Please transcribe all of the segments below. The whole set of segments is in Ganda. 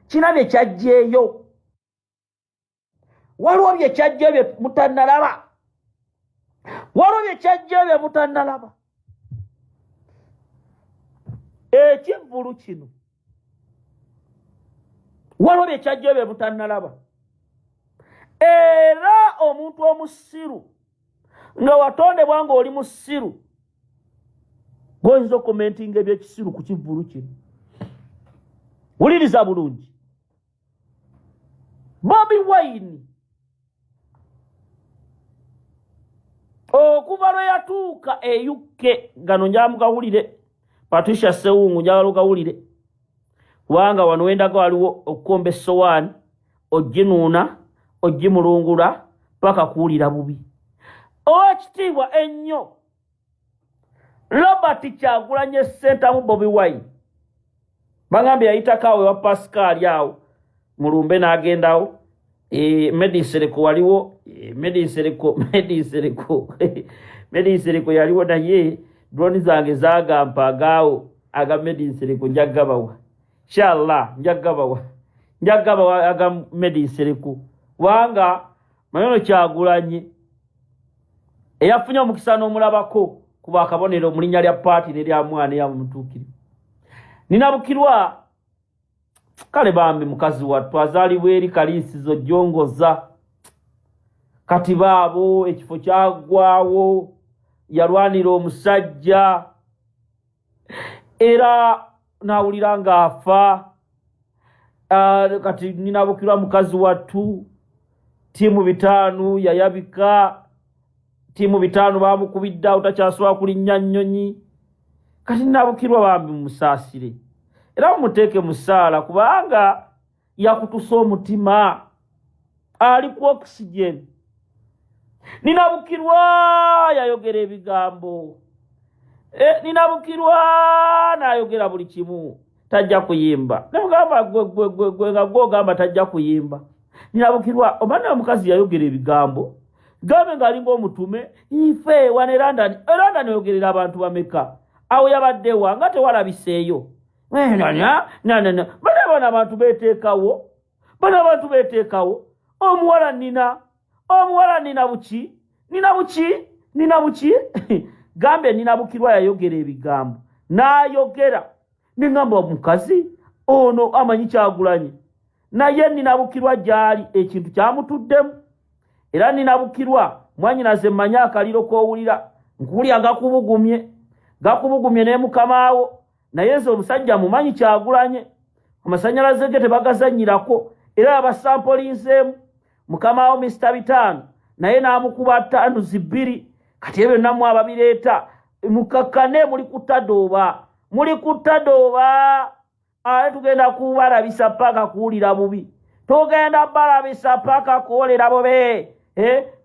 kina bye kyajjeeyo waliwo bye kyajjeeyo bye mutannalaba waliwo bye kyajjeeyo bye mutannalaba ekivvulu kino waliwo bye kyajjeeyo bye mutannalaba era omuntu omusiru nga watondebwa nga oli musiru goyinza okumentinga ebyekisiru ku kivvulu kino wuliriza bulungi Bobi Wine okuva lwe yatuuka e UK gano njamugawulire Patricia Sewungu njagala ogawulire kubanga wano wendaga waliwo okukomba essowaani oginuuna ogimulungula paka kuwulira bubi owekitiibwa ennyo Robert Kyagulanyi Ssentamu Bobi Wine bagambye yayitako awo ewa Pascal awo mulumbe n'agendawo Medisereko waliwo Medisereko yaliwo naye droni zange zagampa agaawo aga Medisereko njagabawa inshallah njagabawa aga Medisereko wanga maneno Kyagulanyi eyafunye omukisa n'omulabako kuba akabonero mu linnya lya paati nerya mwana eyamutuukirivu ninabukirwa kale bambi mukazi wattu azaalibwa eri kaliisizo jongoza kati baabo ekifo kyagwawo yalwanira omusajja era nawulira ng'afa kati ninabukirwa mukazi wattu tiimu 5 yayabika tiimu 5 bamukubidde otakyasobola kulinnya nnyonyi kati ninabukirwa bambi mumusaasire era mumuteeke musaala kubanga yakutusa omutima ali ku oxygen ninabukirwa yayogera ebigambo ninabukirwa n'ayogera buli kimu tajja kuyimba nemugamba gwe nga gwogamba tajja kuyimba ninabukirwa omwana omukazi yayogera ebigambo gambe ng'alinga omutume ife wane London yogerera abantu bameka awo yabaddewa nga tewalabiseeyo bana abantu beteekawo omuwala nina buki gambe ninabukirwa yayogera ebigambo n'ayogera nengamba omukazi ono amanyi Kyagulanyi naye ninabukirwa gyali ekintu kyamutuddemu era ninabukirwa mwanyinaze mmanyi akaliro k'owulira nkuwulira gakubugumye ne mukamaawo naye nze omusajja mumanyi Kyagulanyi amasanyalaze ge tebagazannyirako era abasampolinzeemu mukamaawo Mr. Bitano naye n'amukuba 5 kati ebyo nammwe ababireeta mukakkane muli kutadooba ale tugenda kubalabisa paka kuwulira bubi tugenda balabisa paka kuwulira bubi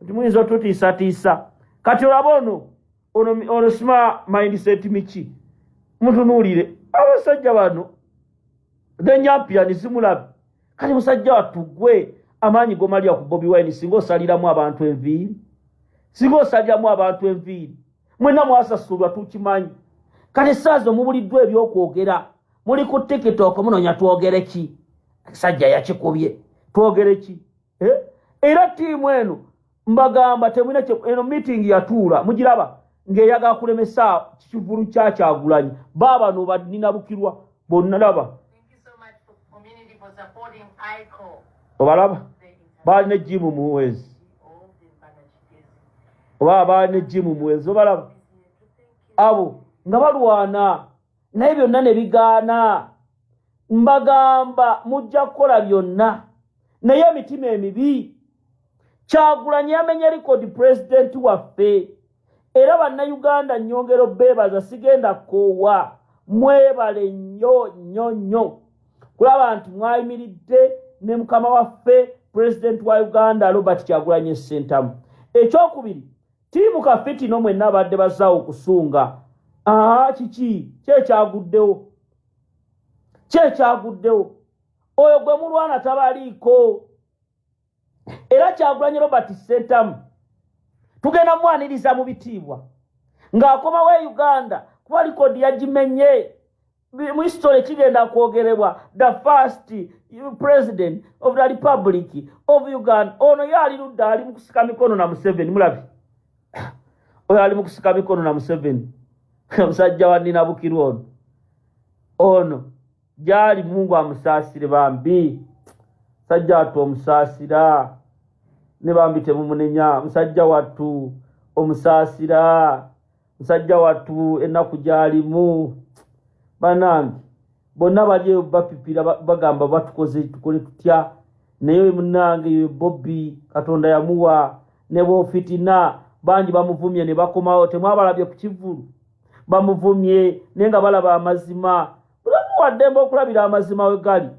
muyinza otutiisatiisa kati olaba ono sima mindset miki mutunuulire abasajja bano denyampiani simulabe kati musajja wattu gwe amaanyi gomalya ku Bobi Wine singa osaliramu abantu enviiri mwenna mwasasulwa tukimanyi kati saazo mubuliddwa ebyokwogera muli ku TikTok munoonya twogere ki sajja yakikubye twogere ki era tiimu eno mbagamba temwina eno meeting yatuula mugiraba ng'eyagala kulemesa kivulu kya Kyagulanyi baba no badinabukirwa bonna laba obalaba bali ne jimu muwezi obalaba abo nga balwana naye byonna ne bigaana mbagamba mujja kukola byonna naye emitima emibi Kyagulanyi yamenye record president waffe era bannayuganda nnyongero beebaza sigenda koowa mwebale nnyo kulaba nti mwayimiridde ne mukama waffe president wa Uganda Robert Kyagulanyi Ssentamu ekyokubiri tiimu kafiti no mwenna abadde bazaawo okusunga kiki kyekyaguddewo oyo gwe mulwana tabaliiko era Kyagulanyi Robert Ssentamu tugenda mwaniriza mu bitiibwa ng'akomawo e Uganda kuba likodi yagimenye mu history kigenda kwogerebwa the first president of the Republic of Uganda. Ono yali ludda ali mu kusika mikono na Museveni, mulabi oyo ali mu kusika mikono na Museveni. Musajja wa Nina Bukirwa ono jali Mungu amusaasire bambi, sajja watu omusaasira ne bambi temumunenya. Musajja watu omusaasira, musajja watu ennaku jalimu banange bonna bali bapipira bagamba batukoze tukole tutya, naye munange Bobby Katonda yamuwa ne bo fitina banji bamuvumye ne bakomawo, temwabalabye ku kivulu bamuvumye nenga balaba amazima. Buli omu waddembe okulabira amazima we gali,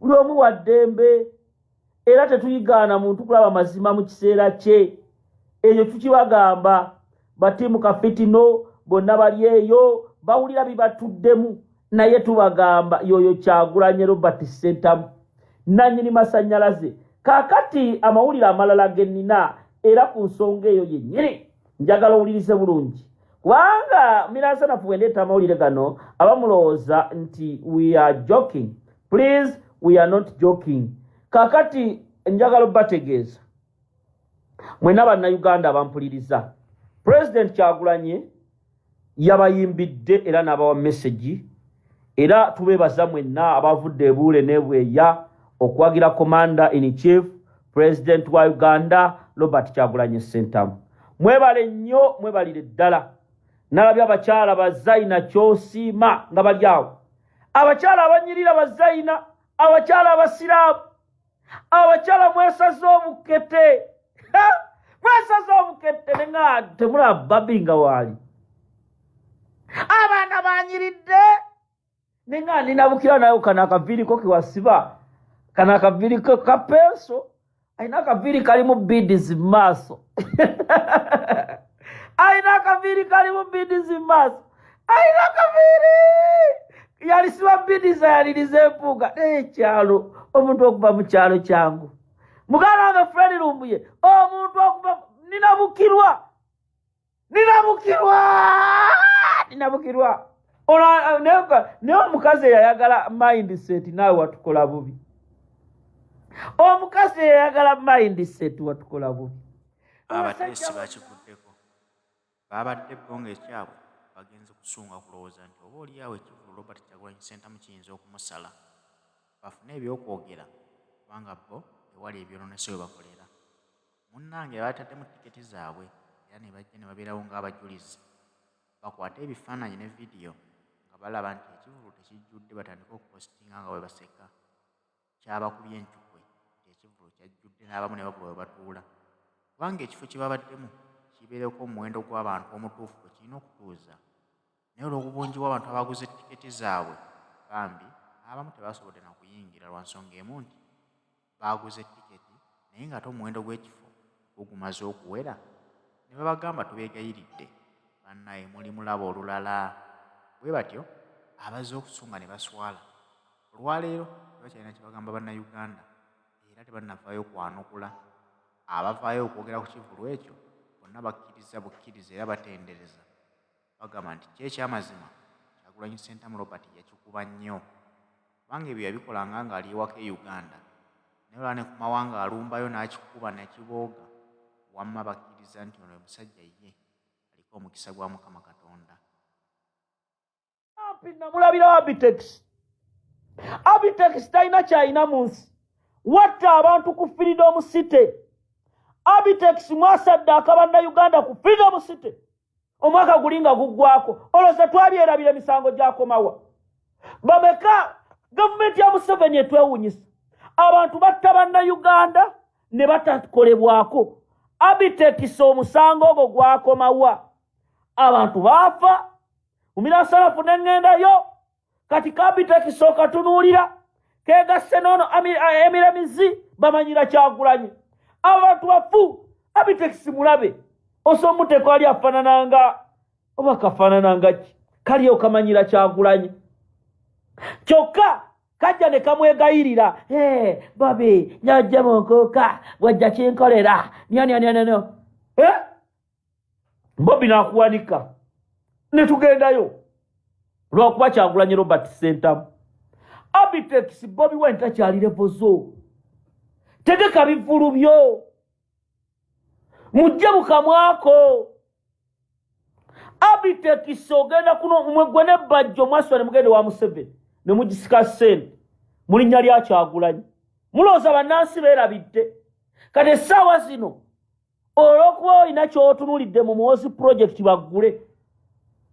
buli omu waddembe, era tetuyigaana muntu kulaba amazima mu kiseera kye. Eyo tukibagamba batimu kafitino bonna bali eyo bawulira bibatuddemu, naye tubagamba yoyo Kyagulanyi Robert Ssentamu nannyini masannyalaze. Kaakati amawulire amalala gennina era ku nsonga eyo yennyini njagala owulirize bulungi, kubanga minansanafu bwendeeta amawulire gano abamulowooza nti we are joking. Please, we are not joking. Kaakati njagala bategeeza mwena bannayuganda abampuliriza, President Kyagulanyi yabayimbidde era n'abawa message, era tubeebaza mwenna abavudde ebuule n'ebweya okwagira Commander in Chief President wa Uganda Robert Kyagulanyi Ssentamu. Mwebale nnyo, mwebalire ddala. Nalabye abakyala bazayina kyosiima nga bali awo, abakyala abanyirira bazayina, abakyala abasiraamu, abakyala mwesaze obukete mwesaze obukete nenga temula babi nga waali, abaana banyiridde nenga Nina Bukirwa nayo kana akaviiriko kewasiba, kana akaviiriko kapenso, ayina akaviiri kalimu beads mu maaso ayina akaviiri kalimu beads mu maaso, ayina akaviiri yalisiba beads ayaliriza empuga. Ekyalo omuntu okuva mu kyalo kyangu muganda wange Fred Lumbuye, omuntu okuva Nina Bukirwa naye omukazi eyayagala mindset naawe watukola bubi, omukazi eyayagala mindset watukola bubi. Abateesi bakivuddeko, babadde bonga ekyabwe bagenze kusunga kulowooza nti oba oliawo ekivulu Robert Kyagulanyi Ssentamu kiyinza okumusala bafune ebyokwogera, kubanga bo ewali ebyonooneso bye bakolera. Munnange bataddemu tiketi zaabwe era ne bajja ne babeerawo ng'abajulizi, bakwate ebifaananyi ne vidiyo nga balaba nti ekivulu tekijjudde, batandika okupostinga nga bwe baseka. Kyabakubye enkyukwe nti ekivulu kyajjudde n'abamu ne babula we batuula, kubanga ekifo kye babaddemu kibeereko omuwendo gw'abantu omutuufu gwe kirina okutuuza. Naye olw'obungi bw'abantu abaguze tiketi zaabwe bambi abamu tebasobodde na kuyingira lwa nsonga emu nti baaguze tiketi naye ng'ate omuwendo gw'ekifo gugumaze okuwera. Ne babagamba tubeegayiridde bannaye muli mulaba olulala. Bwe batyo abazze okusunga ne baswala. Olwaleero tebakyalina kye bagamba bannayuganda era tebannavaayo kwanukula. Abavaayo okwogera ku kivulu ekyo bonna bakkiriza bukkiriza era batendereza, bagamba nti kyekyamazima Kyagulanyi Ssentamu Robert yakikuba nnyo, kubanga ebyo yabikolanga ng'ali ewaka e Uganda, naye olwa ne ku mawanga alumbayo n'akikuba nekibooga, wamma bakkiriza nti ono omusajja ye aliko omukisa gwa Mukama Katonda. Namulabira Abitex talina kyalina mu nsi, watta abantu ku Freedom City. Abitex mwasaddaaka bannayuganda ku Freedom City omwaka gulinga guggwako, olowooza twabyerabira emisango gyakomawa. Bameka gavumenti ya Museveni etwewuunyisa, abantu batta bannayuganda ne batakolebwako. Abitex omusango ogwo gwakomawa, abantu baafa. Muminansalafu n'engendayo kati Abitex okatunuulira kegasse noono Emiremizi bamanyira Kyagulanyi. Abantu bafu Abitex mulabe osomuteko ali afaanananga oba kafaanananga ki kali okamanyira Kyagulanyi kyokka kajja ne kamwegayirira babe nyajja munkooka wajja kinkolera nyo Bobby n'akuwanika ne tugendayo. lw'okuba Kyagulanyi Robert Ssentamu. Abitex Bobi Wine takyali level zo. Tegeka bivulu byo. Mujje mukamwako. Abitex ogenda kuno mwegwe ne bajjo mwaswa ne mugende wa Museveni ne mugisika sente. Mulinnya lya Kyagulanyi. Mulooza bannansi beerabidde. Kati essaawa zino olw'okuba olina ky'otunuulidde mu Muhoozi project baggule.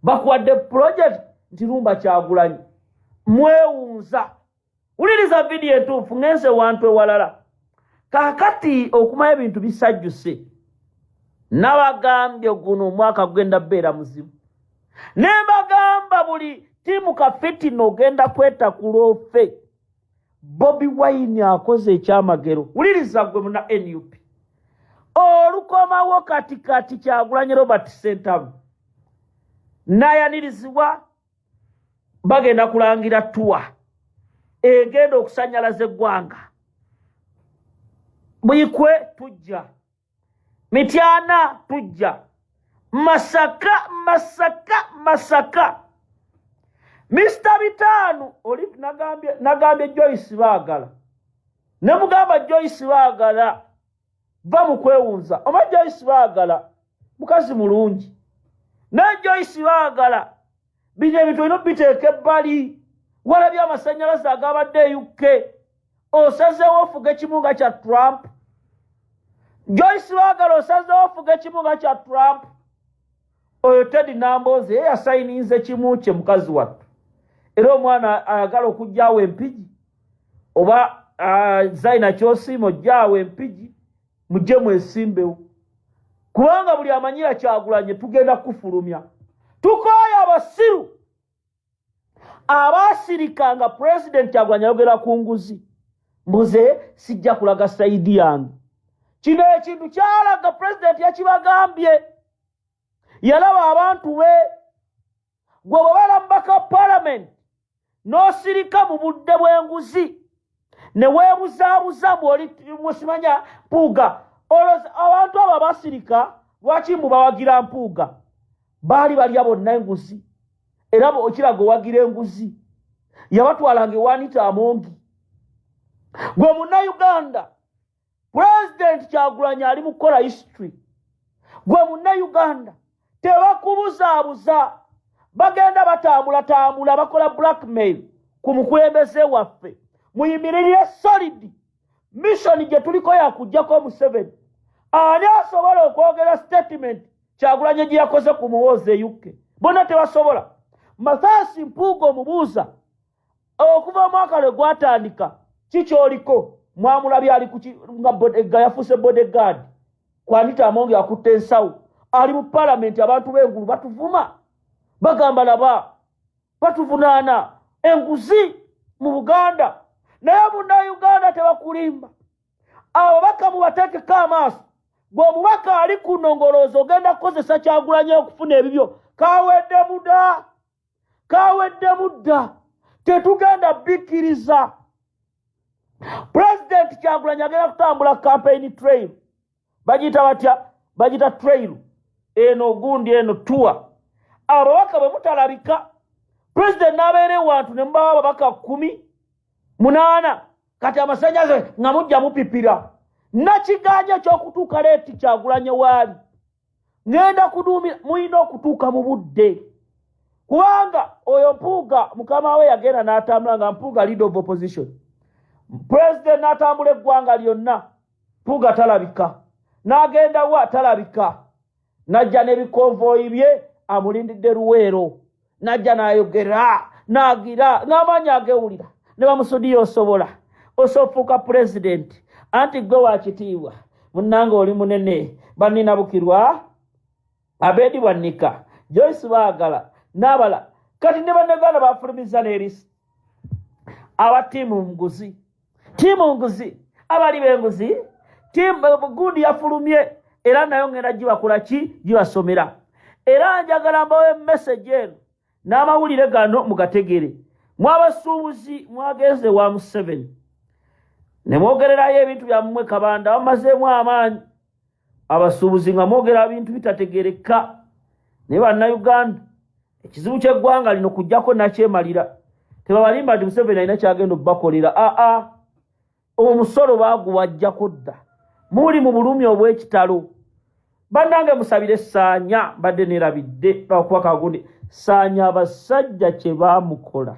Bakuwadde project nti lumba Kyagulanyi. Mwewunza. Wuliriza video entuufu ngenze wantu ewalala. Kaakati okumanya ebintu bisajjuse. Nabagambye guno omwaka gugenda bbeera muzibu. Ne mbagamba buli tiimu kafitino ogenda kweta kulofe. Bobi Wine akoze ekyamagero. Wuliriza gwe muna NUP. Olukomawo katikati Kyagulanyi Robert Ssentamu. Nayanirizibwa bagenda kulangira tuwa. Egenda okusanyalaza eggwanga. Buyikwe tujja. Mityana tujja. Masaka. Mr. Bitanu Olive nagambye Joyce Baagala. Ne mugamba Joyce Baagala va mu kwewunza. Oma Joyce Baagala mukazi mulungi. Ne Joyce Baagala bino ebintu bino biteeke ebbali. Walabye amasanyalaze agabadde UK. Osazeewo ofuga ekimunga kya Trump. Joyce Baagala osazeewo ofuga ekimunga kya Trump. Oyo Teddy Namboze yasayininze kimu kye mukazi wattu. Era omwana ayagala okujjaawo empigi. Oba Zaina Kyosiimo ojjaawo empigi. Mujje mwesimbewo. Kubanga buli amanyira Kyagulanyi tugenda kufulumya. Tukooye abasiru. Abasirikanga President Kyagulanyi ayogera ku nguzi. Mbuze sijja kulaga saidi yange. Kino ekintu kyalaga President yakibagambye. Yalaba abantu be. Gwe bw'obeera mubaka Parliament. N'osirika mu budde bw'enguzi. Ne weebuzaabuza musimanya Mpuuga. Abantu abo abasirika lwaki mubawagira Mpuuga? Baali balya bonna enguzi. Era okiraga owagira enguzi. Yabatwalanga ewaanita amongi. Gwe Munnayuganda. President Kyagulanyi ali mu kukola history. Gwe Munnayuganda. Tebakubuzaabuza. Bagenda batambula bakola blackmail ku mukulembeze waffe. Muyimirire solid. Mission gye tuliko yakujjako Museveni. Ani asobola okwogera statement Kyagulanyi gye yakoze ku Muhoozi UK? Bonna tebasobola. Mathias Mpuuga omubuuza okuva omwaka lwe gwatandika kikyoliko mwamulabye ali nga yafuuse bodyguard ku Anita Amongi akutte ensawo ali mu Parliament abantu b'engulu batuvuma bagamba laba batuvunaana enguzi mu Buganda naye Munnayuganda tebakulimba abo baka mubateekeko amaaso gwe omubaka ali ku nnongoloozi ogenda kukozesa Kyagulanyi okufuna ebibyo kawedde mudda tetugenda bikkiriza. President Kyagulanyi agenda kutambula campaign trail bagita batya bagita trail eno gundi eno tour. Ababaka bwe mutalabika President n'abeera ewantu ne mubawa ababaka 18 kati amasanyaze nga mujja mupipira nakiganja ky'okutuuka leeti Kyagulanyi waali ngenda kuduumira muyina okutuuka mu budde kubanga oyo Mpuuga mukama we yagenda n'atambula nga Mpuuga leader of opposition. President n'atambula eggwanga lyonna Mpuuga talabika n'agenda wa talabika najja n'ebikonvoyi bye amulindidde Luweero najja n'ayogera n'agira n'amaanyi agewulira ne bamusudiya osobola osofuuka president anti gwe wakitiibwa munnange oli munene bannina Bukirwa Abedi Bwannika Joyce Baagala n'abala kati ne bannaganda bafulumiza n'erisi aba tiimu nguzi abali b'enguzi tiimu gundi yafulumye era nayo ngenda gibakola ki gibasomera era njagala mbawe message eno n'amawulire gano mugategere mwabasuubuzi mwagenze wa Museveni ne mwogererayo ebintu byammwe kabanda bamazeemu amaanyi abasuubuzi nga mwogera bintu bitategereka ne bannayuganda ekizibu ky'eggwanga lino kujjako nakyemalira tebabalimba nti Museveni alina kyagenda okubakolera omusolo baaguwajjako dda muli mu bulumi obw'ekitalo bannange musabire Ssaanya mbadde neerabidde lwakuba kagundi Ssaanya abasajja kye baamukola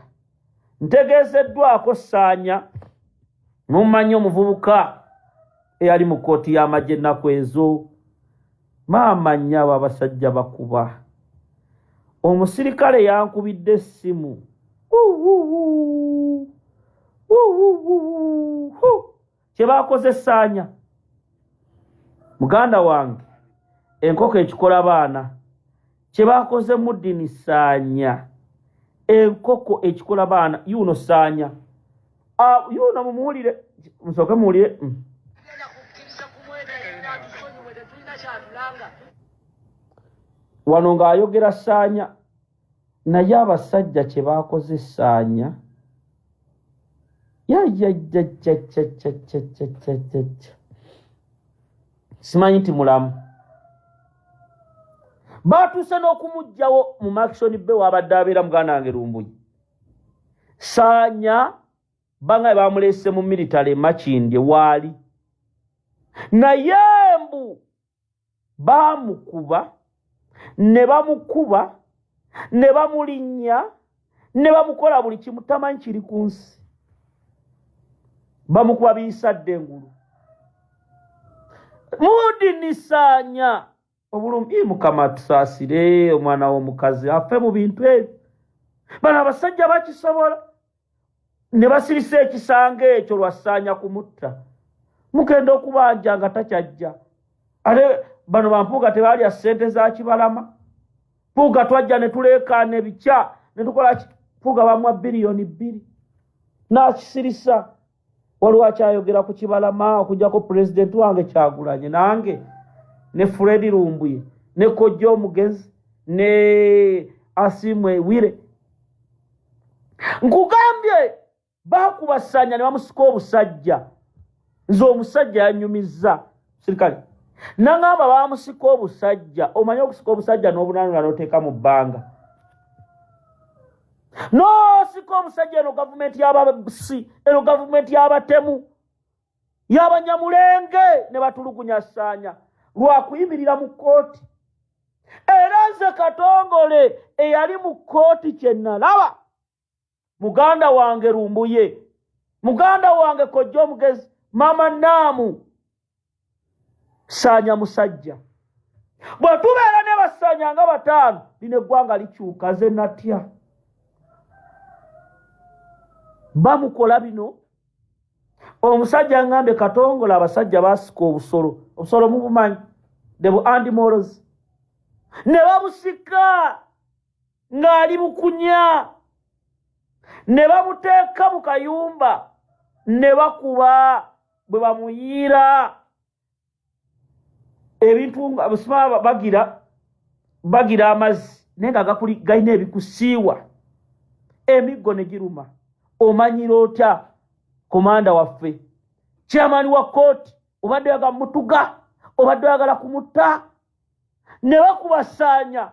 ntegeezeddwako Ssaanya mumanyi omuvubuka eyali mu kkooti y'amagye ennaku ezo maama nnyabo abasajja bakuba omusirikale yankubidde essimu kye baakoze Ssaanya muganda wange enkoko ekikola baana kye baakoze Muddini Ssaanya enkoko ekikola baana yuno Ssaanya yuno mumuwulire musooke muwulire wano ng'ayogera Ssaanya naye abasajja kye baakoze Ssaanya simanyi nti mulamu baatuuse n'okumuggyawo mu Action Bay wabadde abeera muganda wange Lumbuye Ssaanya banga bamuleese mu military Makindye waali naye mbu baamukuba ne bamukuba ne bamulinnya ne bamukola buli kimu tamanyi kiri ku nsi bamukuba biisadde engulu Muddini Ssaanya obulumi Mukama tusaasire omwana w'omukazi afe mu bintu ebyo bano abasajja bakisobola ne basirisa ekisanga ekyo lwa Ssaanya kumutta mugenda okubanja nga takyajja ate bano bampuuga tebalya ssente za Kibalama puuga twajja ne tuleekaana ebikya ne tukola puuga bamwa biliyoni 2 n'akisirisa waliwo akyayogera ku Kibalama okujjako pulezidenti wange Kyagulanyi nange ne Fred Lumbuye ne Kojja Omugezi ne Asimwe Wire nkugambye baakuba Ssaanya ne bamusika obusajja nze omusajja yanyumiza sirikale nangamba baamusika obusajja omanyi okusika obusajja n'obunanula n'oteeka mu bbanga noosika omusajja eno gavumenti y'abasi eno gavumenti y'abatemu y'abanyamulenge ne batulugunya Ssaanya lwakuyimirira mu kkooti era nze Katongole eyali mu kkooti kye nalaba muganda wange Lumbuye muganda wange Kojja Omugezi Mama Naamu Ssaanya musajja bwe tubeera ne Bassaanya nga 5 lino eggwanga likyuka ze natya bamukola bino omusajja ngambe Katongole abasajja basika obusolo mubumanyi debu Andimoros ne babusika ng'ali bukunya ne bamuteeka mu kayumba ne bakuba bwe bamuyiira ebintu abasima bagira amazzi naye nga galina ebikusiiwa emiggo ne giruma omanyira otya komanda waffe chairman wa kkooti obadde oyagala mutuga obadde oyagala kumutta ne bakuba Ssaanya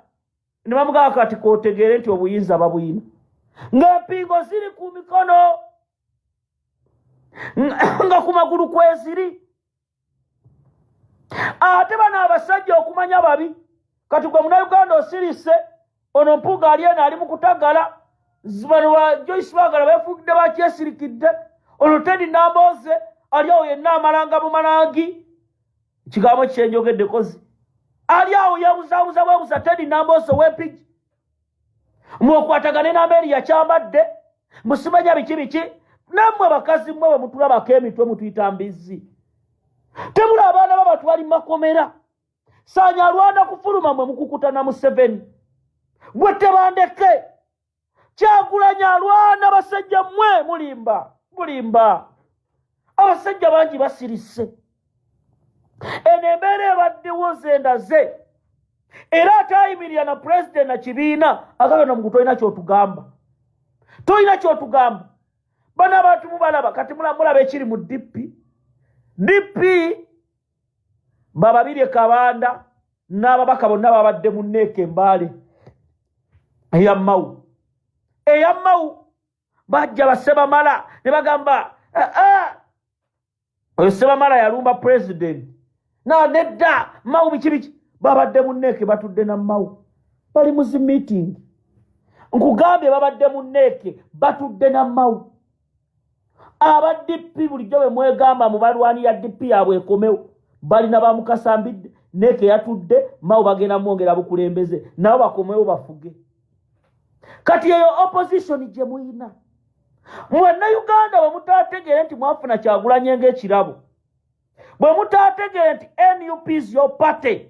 ne bamugamba kati kootegeere nti obuyinza babuyina ng'empingo ziri ku mikono nga ku magulu kweziri ate bano abasajja okumanya babi kati gwe Munnayuganda osirise ono Mpuuga ali eno ali mu kutagala bano ba Joyce Baagala beefugidde bakyesirikidde ono Teddy Nambooze ali awo yenna amalanga mu malangi kigambo kyenjogedde kozi ali awo yabuzaabuza bwebuza Teddy Nambooze w'empigi mwokwatagane n'ameeri yakyambadde musimanya biki nammwe bakazi mmwe bwe mutulabako emitwe mutuyita mbizzi temula abaana babatu bali makomera Ssaanya alwana kufuluma mwe mukukutana mu 7 bwe tebandeke Kyagulanyi alwana basajja mmwe mulimba abasajja bangi basirise eno embeera ebaddewo zendaze era ate ayimirira na pulezidenti na kibiina agamba nomugu tolina kyotugamba bano abantu mubalaba kati mulaba ekiri mu DP bababirye Kabanda n'ababaka bonna babadde mu Neeka Embaale eyammawu bajja Bassebamala ne bagamba oyo Ssebamala yalumba president nedda Mao biki babadde mu NEC batudde na Mao bali mu meeting nkugambye babadde mu NEC batudde na Mao aba DP bulijjo bwe mwegamba mu balwani ya DP yabwe ekomewo balina bamukasambidde NEC yatudde Mao bagenda mwongera bukulembeze nabo bakomewo bafuge kati eyo opposition gye muyina mwenna Uganda bwe mutategeere nti mwafuna Kyagulanyi ng'ekirabo bwe mutategeere nti NUP is your party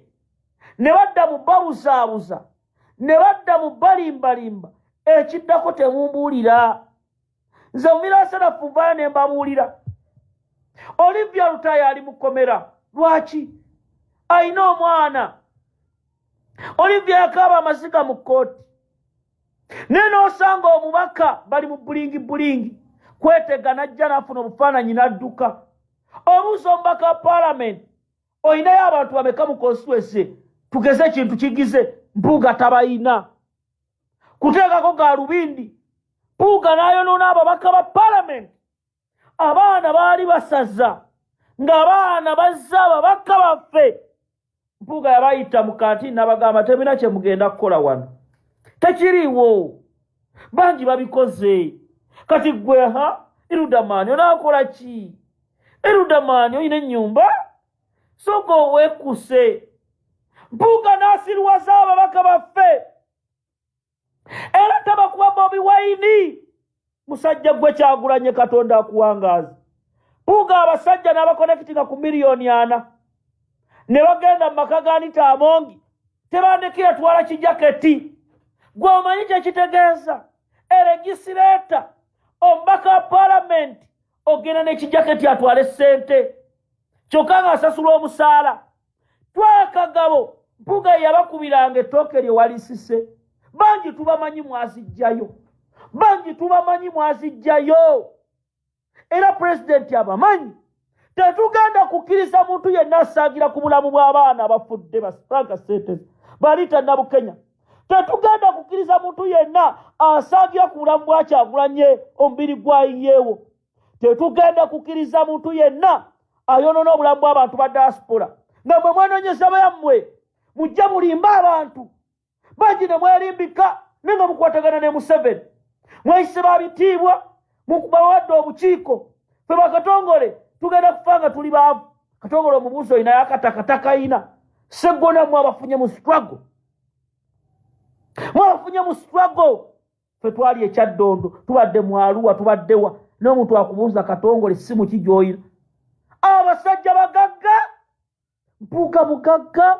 ne badda mu babuzaabuza ne badda mu balimbalimba ekiddako temumbuulira nze mumirasanafu mbayo ne mbabuulira Olivia Lutaya ali mu kkomera lwaki ayina omwana Olivia yakaaba amaziga mu kkooti neno osanga omubaka bali mu bulingi kwetega najja nafuna obufaananyi nadduka obuuza omubaka wa parliament oyinayo abantu bameka mu constituency tugeze ekintu kigize Mpuuga tabayina kuteekako Galubindi Mpuuga n'ayonoona ababaka ba parliament abaana baali basaza ng'abaana bazza ababaka baffe Mpuuga yabayita mu kantini n'abagamba temina kye mugenda kukola wano tekiriwo bangi babikoze kati gwe Erudamani onaakola ki Erudamani oyina ennyumba sooka oweekuse Mpuuga n'asirwaza ababaka baffe era tabakuba Bobi Wine musajja gwe Kyagulanyi Katonda akuwangaaza Mpuuga abasajja n'abakonekitinga ku miliyoni 4 ne bagenda mu maka ga Anita Amongi tebandikira twala kijaketi gwe omanyi kye kitegeeza eregisireta omubaka wa parliament ogenda n'ekijaketi atwale ssente kyokka ng'asasula omusaala twala Kagabo Mpuuga yabakubiranga ettooke lye walisise bangi tubamanyi mwazijjayo era pulezidenti abamanyi tetugenda kukkiriza muntu yenna asaagira ku bulamu bw'abaana abafudde Frank Sentence Balita Nabukenya tetugenda kukkiriza muntu yenna asaagira ku bulamu bwa Kyagulanyi omubiri gwa yeewo tetugenda kukkiriza muntu yenna ayonoona obulamu bw'abantu ba diaspora nga mwe mwenoonyeza bayammwe mujja mulimba abantu bangi ne mwelimbika nenga mukwatagana ne Museveni mweyise babitiibwa mukubawadde obukiiko fe bakatongole tugenda kufa nga tuli baavu Katongole omubuuzo oyina yakatakatakaina seggona mwabafunye mu struggle fe twali ekyaddondo tubadde mu Arua tubaddewa n'omuntu akubuuza Katongole simu kijoyina abasajja bagagga Mpuuga mugagga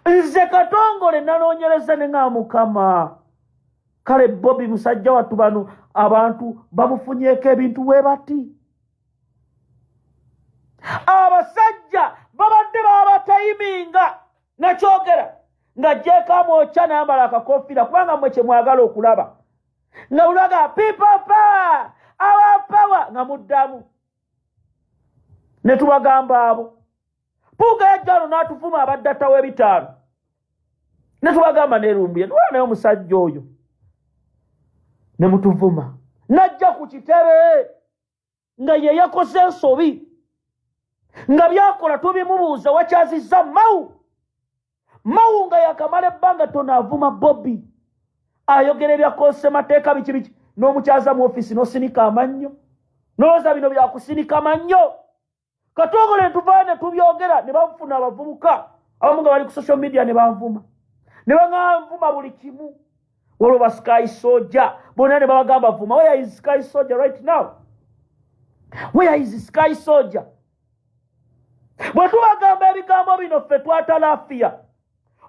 nze Katongole nanoonyereza ne nga Mukama kale Bobi musajja wattu bano abantu bamufunyeeko ebintu we bati abasajja babadde babatayiminga nakyogera nga Jeka Mocha n'ayambala akakofiira kubanga mmwe kye mwagala okulaba nga ulaga people power our power nga muddamu ne tubagamba abo Mpuuga yajjalo n'atuvuma abadde attawo ebitaano ne tubagamba neerumbye twala naye omusajja oyo ne mutuvuma najja ku kitebe nga ye yakoze ensobi nga byakola tubimubuuza wakyazizza Mao nga yakamala ebbanga tonaavuma Bobi ayogera ebyakozesa mateeka biki n'omukyaza mu ofisi n'osinika amannyo n'olowooza bino byakusinika mannyo Katongole ntuvaa ne tubyogera ne bafuna abavubuka abamu nga bali ku social media ne banvuma ne baŋanvuma buli kimu waliwo Sky Soldier bonna ne babagamba vuma where is Sky Soldier right now bwe tubagamba ebigambo bino ffe twatalafiya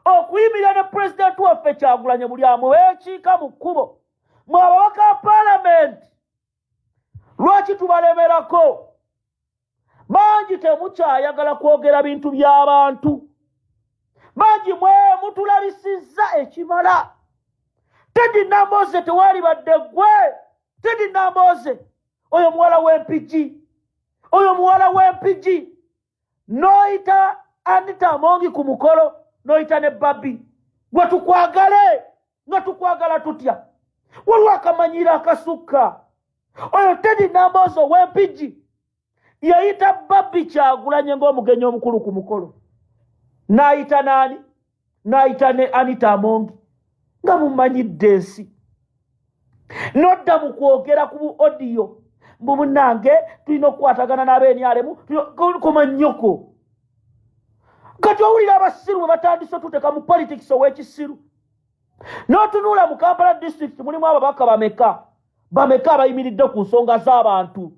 okuyimirira ne pulezidenti waffe Kyagulanyi buli amuweekiika mu kkubo mwe ababaka ba paalamenti lwaki tubalemerako bangi temukyayagala kwogera bintu by'abantu bangi mwe mutulabisizza ekimala Teddy Namboze tewali badde gwe Teddy Namboze oyo muwala w'empigi noyita Anita Amongi ku mukolo noyita ne Babi gwe tukwagale nga tukwagala tutya waliwo akamanyira akasukka oyo Teddy Nambozo w'Empigi yayita Bobby Kyagulanyi ng'omugenyi omukulu ku mukolo n'ayita naani n'ayita ne Anita Amongi nga mumanyidde ensi nodda mu kwogera ku audio mbu munnange tulina okukwatagana n'abenyalemu koma nnyoko kati owulira abasiru bwe batandise otuteka mu politics ow'ekisiru n'otunuula mu Kampala district mulimu ababaka bameka abayimiridde ku nsonga z'abantu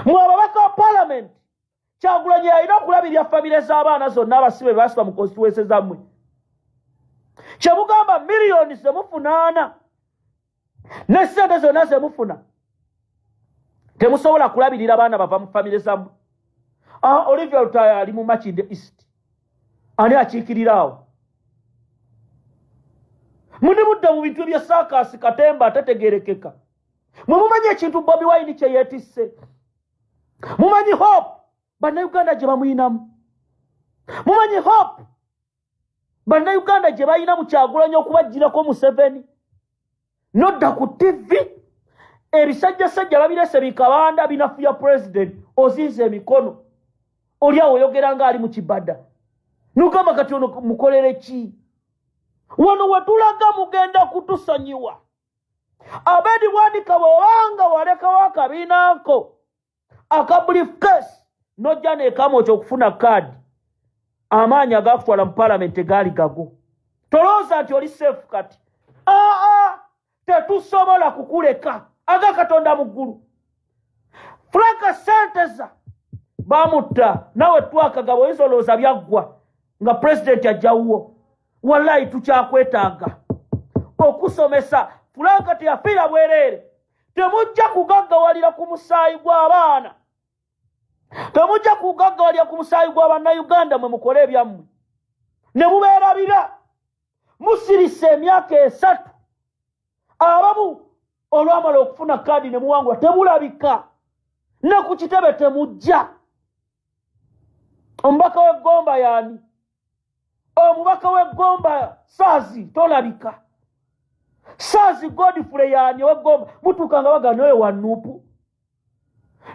mu ababaka wa parliament Kyagulanyi yalina okulabirira famire z'abaana zonna abasibe basiba mu constituency zammwe kyemugamba miliyoni zemufunaana ne ssente zonna zemufuna temusobola kulabirira abaana bava mu famire zammwe. Olivia Lutaya ali mu Makinde East ani akiikirira awo muni mudda mu bintu bya Saakasi Katemba atategerekeka mumanyi ekintu Bobi Wine kye yeetisse mumanyi Hope bannayuganda gye bamuyinamu mumanyi Hope bannayuganda gye bayina mu Kyagulanyi okubagirako Museveni nodda ku TV ebisajjasajja babirese bikabanda binafuya president ozinze emikono oli awo oyogera nga ali mu kibada nugamba kati ono mukolere ki wano wetulaga mugenda kutusonyiwa Abedi Bwanika bw'obanga walekawo akabiinako aka briefcase nojja n'ekamo ky'okufuna kaadi amaanyi agakutwala mu parliament gaali gago tolooza nti oli safe kati tetusobola kukuleka aga Katonda mu ggulu Frank Senteza bamutta nawe twakagabo oyinza olowooza byaggwa nga president ajjawuwo wallahi tukyakwetaaga okusomesa Frank teyafiira bwereere temujja kugaggawalira ku musaayi gw'abaana temujja kugaggawalira ku musaayi gw'abannayuganda mwe mukole ebyammwe ne mubeerabira musirise emyaka 3 abamu olwamala okufuna kaadi ne muwangula temulabika ne ku kitebe temujja omubaka w'eggomba yaani omubaka w'eggomba Saazi tolabika Saazi Godfrey yaani w'eggomba mutuuka nga bagana oyo wa Nuupu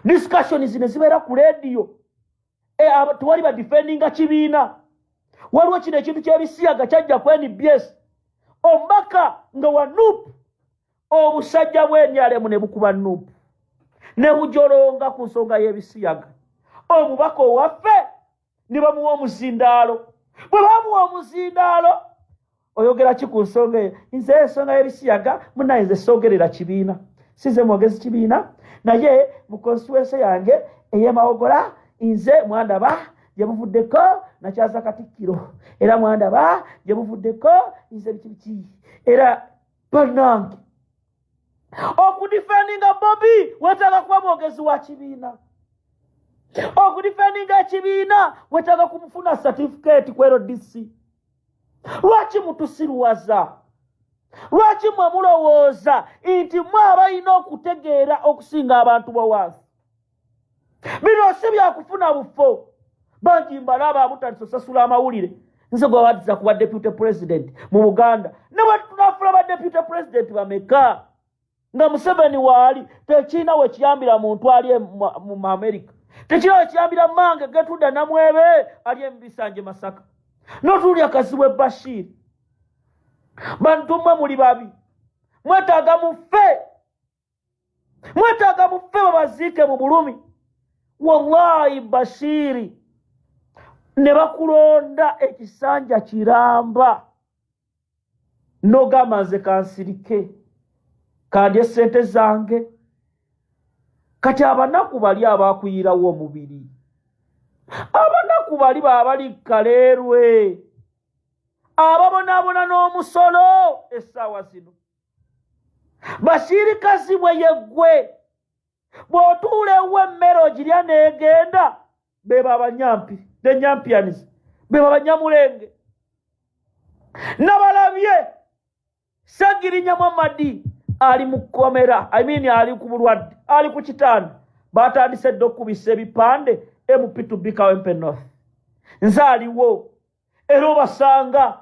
discussion zino zibeera ku radio tewali badefendinga kibiina waliwo kino ekintu ky'ebisiyaga kyajja ku NBS omubaka nga wa Nuupu obusajja bw'enyalemu ne bukuba Nuupu ne bujolonga ku nsonga y'ebisiyaga omubaka owaffe ne bamuwa omuzindaalo bwe bamuwa omuzindaalo oyogera ki ku nsonga eyo nze ensonga y'ebisiyaga munnaye nze soogerera kibiina size mwogezi kibiina naye mu constituency yange ey'Emawogola nze mwandaba gye muvuddeko nakyaza Katikkiro era mwandaba gye muvuddeko nze biki era bannange okudifendinga Bobi wetaaga kuba mwogezi wa kibiina okudifendinga ekibiina wetaaga kumufuna certificate ku LDC lwaki mutusiruwaza lwaki mwe mulowooza nti mwe abalina okutegeera okusinga abantu bawansi bino si byakufuna bufo bangi mbalaba abutandise osasula amawulire nze gwe baddiza kuba deputy president mu Buganda ne bwe tunafuna ba deputy president bameka nga Museveni waali tekirina we kiyambira muntu ali mu America tekirina we kiyambira Mange Getruda Namwebe ali Mbisanje Masaka n'otulya Kazibwe Bashir bantu mmwe muli babi mwetaaga mufe babaziike mu bulumi wallahi Bashiri ne bakulonda ekisanja kiramba nogamba nze kansirike kandi esente zange kati abanaku bali abakuyirawo omubiri abanaku bali babali kaleerwe ababonaabona n'omusolo essaawa zino Bashiri Kazibwe yeggwe bw'otuula ewa emmere ogirya n'egenda beba abanyampi the Nyampians beba abanyamulenge nabalabye Sagirinya Mamadi ali mu komera ali ku bulwadde ali ku kitanda batandise dde okubisa ebipande MP2B Kawempe North nze aliwo era obasanga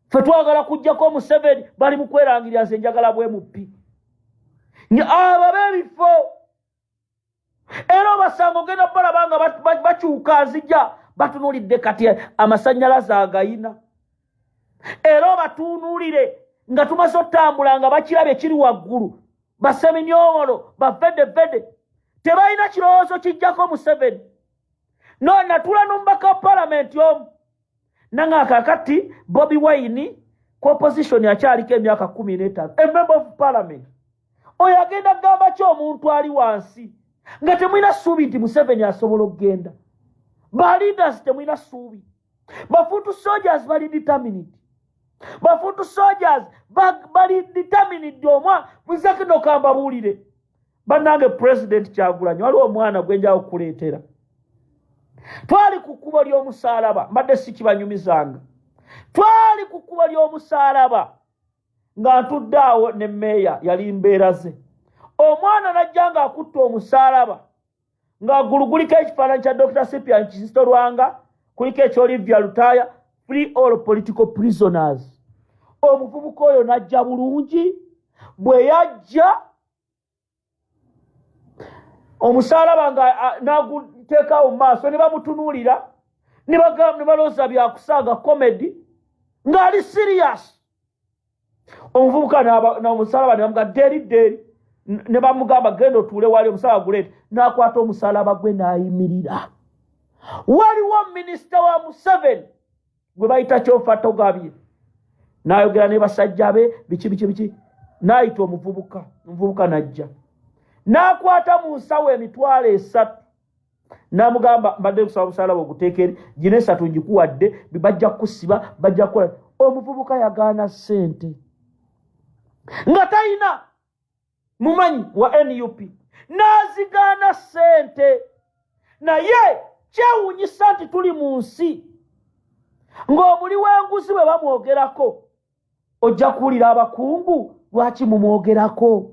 Ffe twagala kujjako Museveni bali mu kwerangirira nze njagala bwe muppi. Abo b'ebifo era obasanga ogenda balaba nga bakyuka nzija batunuulidde kati amasannyalaze agayina. Era obatunuulire nga tumaze otambula nga bakirabye kiri waggulu, baseminyowolo, bavedevede, tebalina kirowoozo kijjako Museveni. No natula n'omubaka wa palamenti omu nanga kakati Bobi Wine ku opposition akyaliko emyaka 15, a member of parliament. Oyo agenda gamba ki omuntu ali wansi nga temulina ssuubi nti Museveni asobola okugenda? Ba leaders temulina ssuubi. Bafutu soldiers bali determined. Bafutu soldiers bali determined omwa muzakino kamba buulire. Bannange President Kyagulanyi waliwo omwana gwenjawo okuleetera. Twali ku kkubo ly'omusaalaba, mbadde si kibanyumizanga. Twali ku kkubo ly'omusaalaba nga ntudde awo ne mmeeya yali mbeera ze. Omwana najja ng'akutte omusaalaba ng'aguluguliko ekifaananyi kya Dr. Cyprian Kizito Lwanga, kuliko ekya Olivia Lutaya, free all political prisoners. Omuvubuka oyo najja bulungi, bwe yajja omusaalaba nga naguteekawo mu maaso ne bamutunuulira ne balowooza byakusaaga comedy ng'ali serious. Omuvubuka n'omusaalaba ne bamuga deri ne bamugamba genda otuule wali omusaalaba guleete, n'akwata omusaalaba gwe n'ayimirira. Waliwo minisita wa Museveni gwe bayita Kyofa Togabye n'ayogera ne basajja be biki n'ayita omuvubuka n'ajja n'akwata mu nsawo emitwalo 3 n'amugamba mbadde kusaba omusaalaba oguteekere gino 3 ngikuwadde bajja kusiba bajja kukola. Omuvubuka yagaana ssente nga talina mumanyi wa NUP, n'azigaana ssente. Naye kyewuunyisa nti tuli mu nsi ng'omuli w'enguzi bwe bamwogerako ojja kuwulira abakungu lwaki mumwogerako.